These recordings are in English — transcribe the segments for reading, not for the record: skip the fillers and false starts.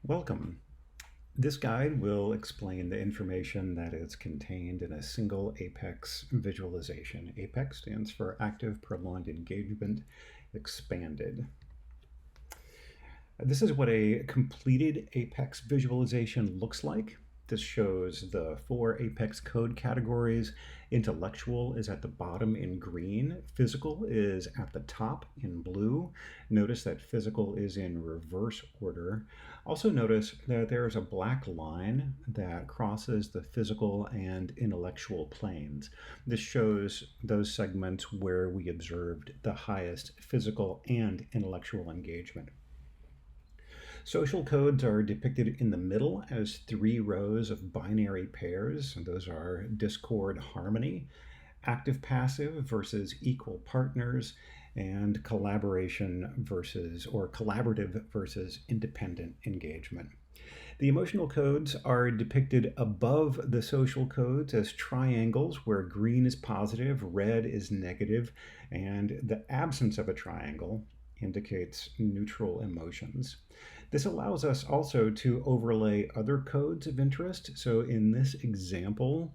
Welcome. This guide will explain the information that is contained in a single APEX visualization. APEX stands for Active Prolonged Engagement Expanded. This is what a completed APEX visualization looks like. This shows the 4 APEX code categories. Intellectual is at the bottom in green. Physical is at the top in blue. Notice that physical is in reverse order. Also notice that there is a black line that crosses the physical and intellectual planes. This shows those segments where we observed the highest physical and intellectual engagement. Social codes are depicted in the middle as 3 rows of binary pairs. Those are discord harmony, active-passive versus equal partners, and collaboration versus or collaborative versus independent engagement. The emotional codes are depicted above the social codes as triangles where green is positive, red is negative, and the absence of a triangle indicates neutral emotions. This allows us also to overlay other codes of interest. So in this example,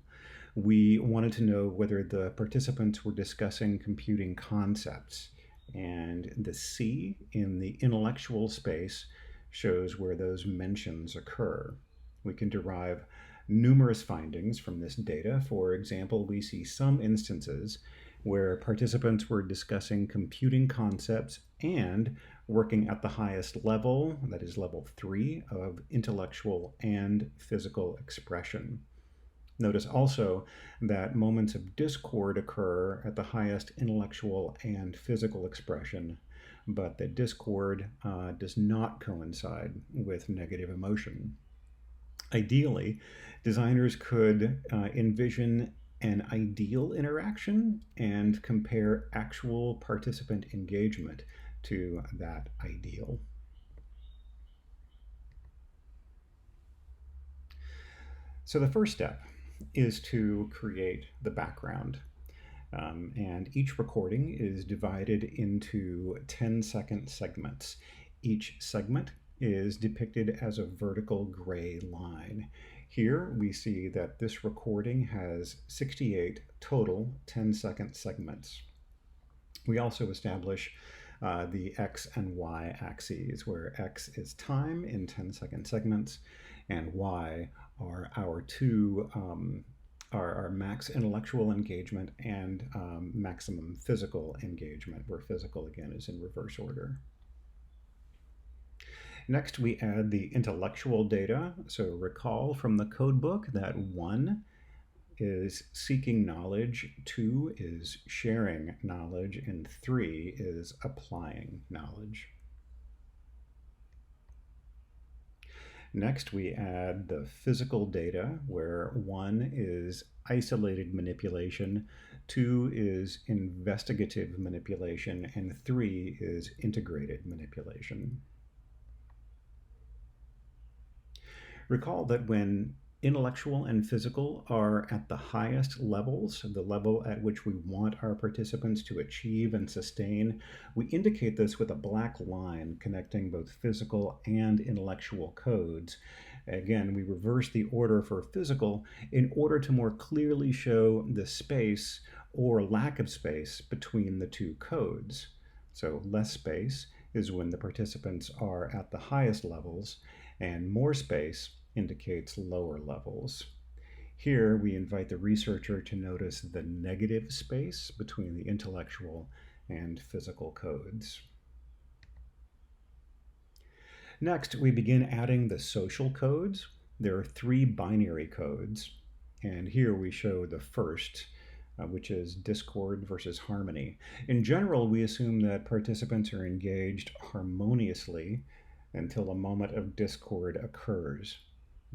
we wanted to know whether the participants were discussing computing concepts. And the C in the intellectual space shows where those mentions occur. We can derive numerous findings from this data. For example, we see some instances where participants were discussing computing concepts and working at the highest level, that is level 3, of intellectual and physical expression. Notice also that moments of discord occur at the highest intellectual and physical expression, but that discord does not coincide with negative emotion. Ideally, designers could envision an ideal interaction and compare actual participant engagement to that ideal. So the first step is to create the background. And each recording is divided into 10-second segments. Each segment is depicted as a vertical gray line. Here we see that this recording has 68 total 10-second segments. We also establish the X and Y axes, where X is time in 10-second segments, and Y are our max intellectual engagement and maximum physical engagement, where physical again is in reverse order. Next, we add the intellectual data. So recall from the codebook that 1 is seeking knowledge, 2 is sharing knowledge, and 3 is applying knowledge. Next, we add the physical data, where 1 is isolated manipulation, 2 is investigative manipulation, and 3 is integrated manipulation. Recall that when intellectual and physical are at the highest levels, the level at which we want our participants to achieve and sustain, we indicate this with a black line connecting both physical and intellectual codes. Again, we reverse the order for physical in order to more clearly show the space or lack of space between the two codes. So less space is when the participants are at the highest levels, and more space indicates lower levels. Here we invite the researcher to notice the negative space between the intellectual and physical codes. Next, we begin adding the social codes. There are 3 binary codes, and here we show the first, which is discord versus harmony. In general, we assume that participants are engaged harmoniously until a moment of discord occurs.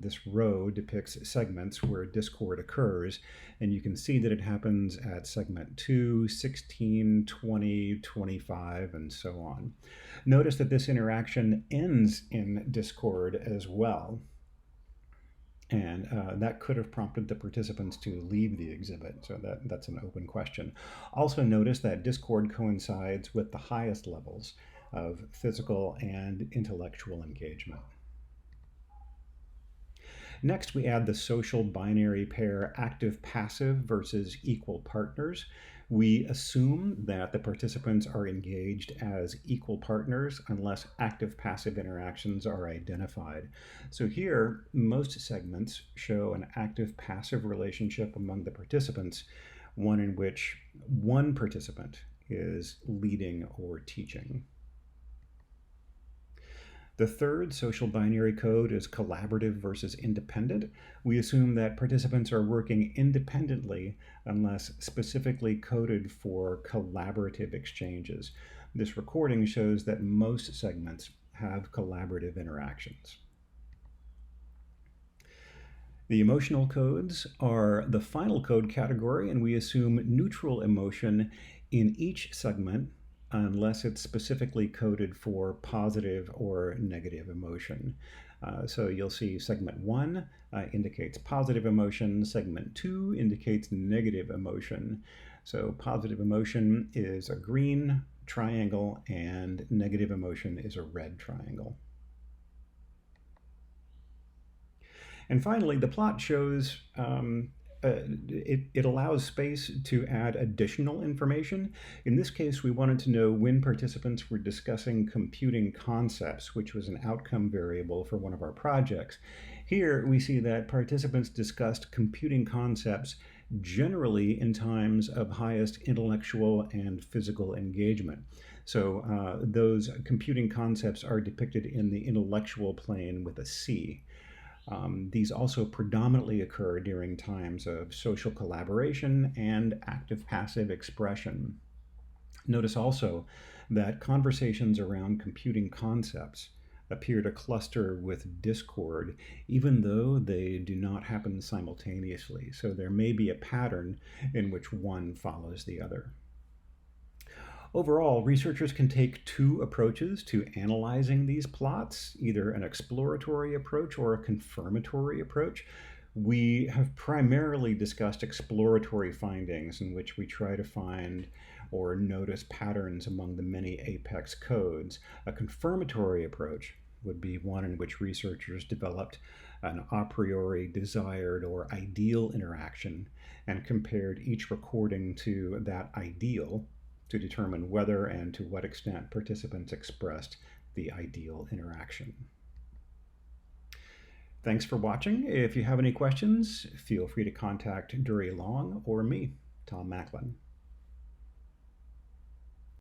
This row depicts segments where discord occurs, and you can see that it happens at segment 2, 16, 20, 25, and so on. Notice that this interaction ends in discord as well, and that could have prompted the participants to leave the exhibit, so that's an open question. Also notice that discord coincides with the highest levels of physical and intellectual engagement. Next, we add the social binary pair active-passive versus equal partners. We assume that the participants are engaged as equal partners unless active-passive interactions are identified. So here, most segments show an active-passive relationship among the participants, one in which one participant is leading or teaching. The third social binary code is collaborative versus independent. We assume that participants are working independently unless specifically coded for collaborative exchanges. This recording shows that most segments have collaborative interactions. The emotional codes are the final code category, and we assume neutral emotion in each segment unless it's specifically coded for positive or negative emotion. So you'll see segment 1 indicates positive emotion, segment 2 indicates negative emotion. So positive emotion is a green triangle and negative emotion is a red triangle. And finally, the plot shows it allows space to add additional information. In this case, we wanted to know when participants were discussing computing concepts, which was an outcome variable for one of our projects. Here, we see that participants discussed computing concepts generally in times of highest intellectual and physical engagement. So those computing concepts are depicted in the intellectual plane with a C. These also predominantly occur during times of social collaboration and active-passive expression. Notice also that conversations around computing concepts appear to cluster with discord, even though they do not happen simultaneously. So there may be a pattern in which one follows the other. Overall, researchers can take two approaches to analyzing these plots, either an exploratory approach or a confirmatory approach. We have primarily discussed exploratory findings in which we try to find or notice patterns among the many Apex codes. A confirmatory approach would be one in which researchers developed an a priori desired or ideal interaction and compared each recording to that ideal to determine whether and to what extent participants expressed the ideal interaction. Thanks for watching. If you have any questions, feel free to contact Dury Long or me, Tom Macklin.